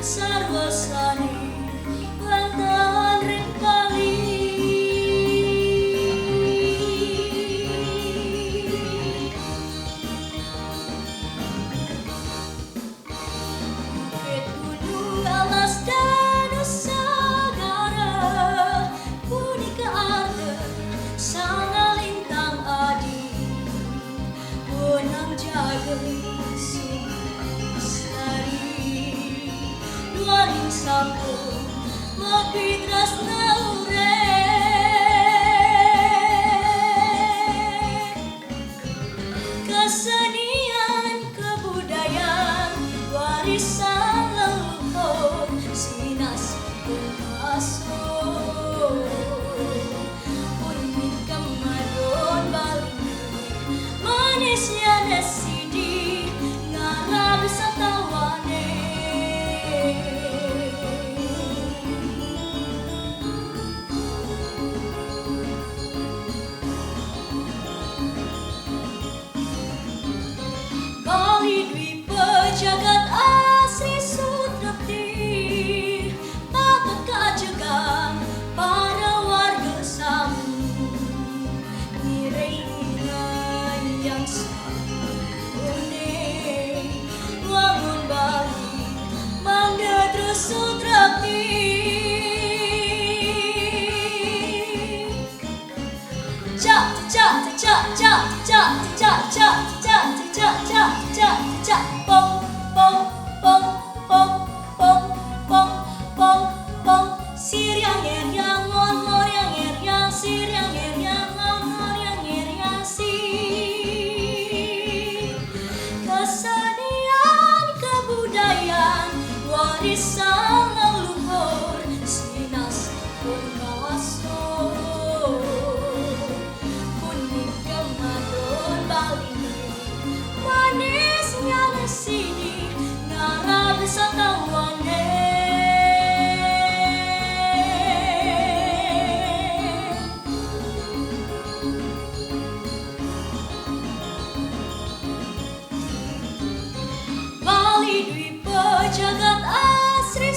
sarwasani bantahan ring kali bukit gunung alas dan usagara punika arde sana lintang adi bonang jaga Luaring sapo mapitras na kesenian kebudayaan warisan leluhur sinas pungkaso unik kemadon Bali manisnya nesidi ngarap satawane jagat asri sutrapti patut keajegan para warga Samu ngiringan yang unik wangun Bali mangga terus sutrapti cak cak cak cak cak cak cak cak cak cak cak cak pong pong pong pong pong pong pong pong siriang yang ngon ngon yang siriang yang ngon ngon yang si kesenian kebudayaan warisan leluhur sinas pungkaso kuning kemadon Bali manisnya nesidi ngarap satawane Bali Dwipa jagat asri